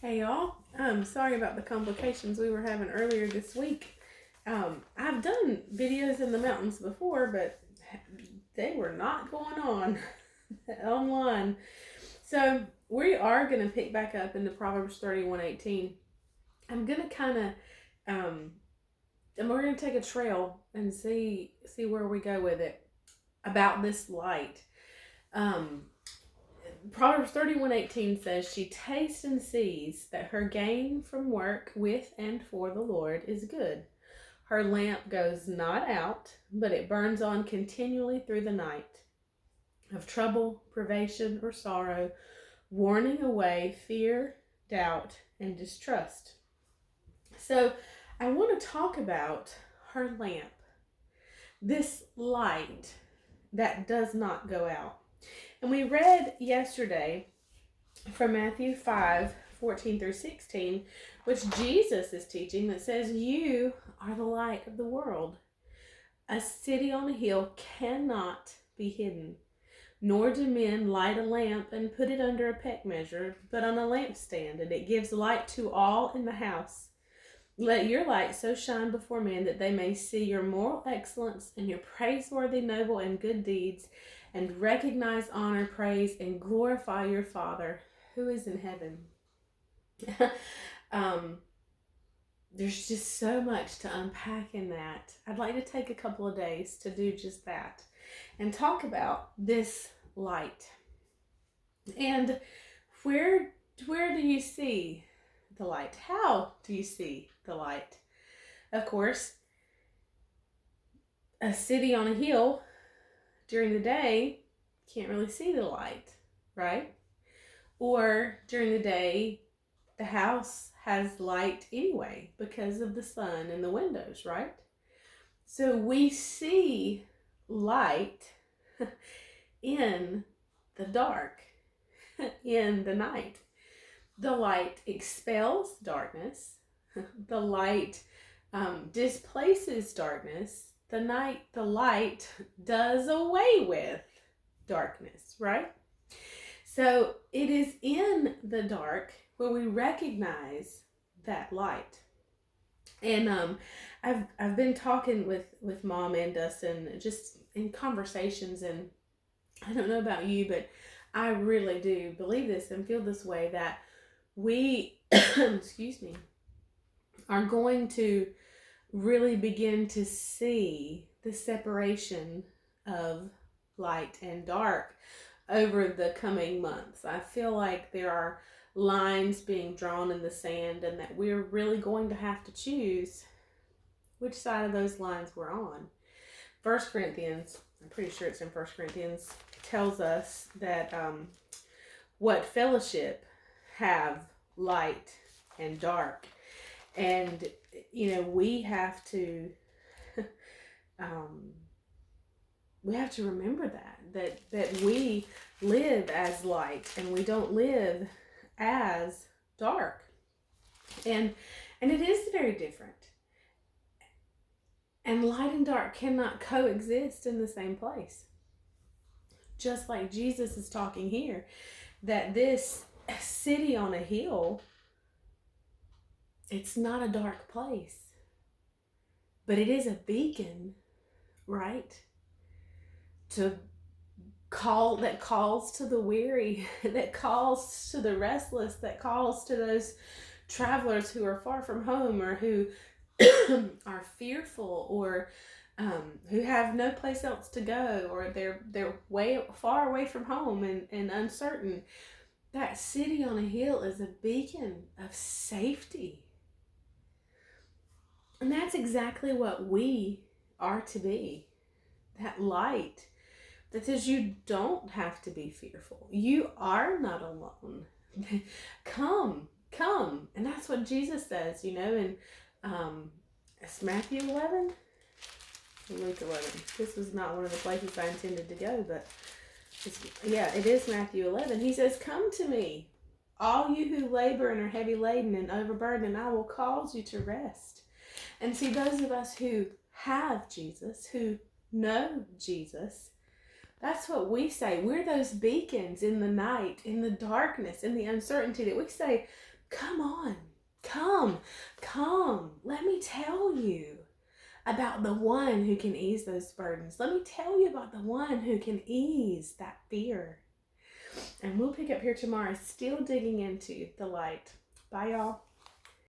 Hey y'all, sorry about the complications we were having earlier this week. I've done videos in the mountains before, but they were not going on online. So we are going to pick back up into Proverbs 31:18. I'm going to kind of, and we're going to take a trail and see where we go with it about this light. Proverbs 31:18 says, "She tastes and sees that her gain from work with and for the Lord is good. Her lamp goes not out, but it burns on continually through the night. Of trouble, privation, or sorrow, warning away fear, doubt, and distrust." So I want to talk about her lamp, this light that does not go out. And we read yesterday from Matthew 5:14-16, which Jesus is teaching, that says, "You are the light of the world. A city on a hill cannot be hidden, nor do men light a lamp and put it under a peck measure, but on a lampstand, and it gives light to all in the house. Let your light so shine before men that they may see your moral excellence and your praiseworthy, noble, and good deeds, and recognize, honor, praise, and glorify your Father who is in heaven." There's just so much to unpack in that. I'd like to take a couple of days to do just that and talk about this light. And where do you see the light? How do you see the light? Of course, a city on a hill during the day can't really see the light, right? Or during the day, the house has light anyway because of the sun and the windows, right? So we see light in the dark, in the night. The light expels darkness. The light displaces darkness. The light does away with darkness, right? So it is in the dark where we recognize that light. And I've been talking with Mom and Dustin just in conversations, and I don't know about you, but I really do believe this and feel this way, that we excuse me, are going to really begin to see the separation of light and dark over the coming months. I feel like there are lines being drawn in the sand, and that we're really going to have to choose which side of those lines we're on. 1 Corinthians, I'm pretty sure it's in 1 Corinthians, tells us that what fellowship have light and dark. And, we have to remember that we live as light and we don't live as dark. And it is very different. And light and dark cannot coexist in the same place. Just like Jesus is talking here, that this city on a hill, it's not a dark place, but it is a beacon, right? That calls to the weary, that calls to the restless, that calls to those travelers who are far from home, or who are fearful, or who have no place else to go, or they're way far away from home and uncertain. That city on a hill is a beacon of safety. And that's exactly what we are to be. That light that says you don't have to be fearful. You are not alone. Come. And that's what Jesus says, in it's Matthew 11? Luke 11. This was not one of the places I intended to go, but it is Matthew 11. He says, "Come to me, all you who labor and are heavy laden and overburdened, and I will cause you to rest." And see, those of us who have Jesus, who know Jesus, that's what we say. We're those beacons in the night, in the darkness, in the uncertainty, that we say, Come on. Come. Let me tell you about the one who can ease those burdens. Let me tell you about the one who can ease that fear. And we'll pick up here tomorrow, still digging into the light. Bye, y'all.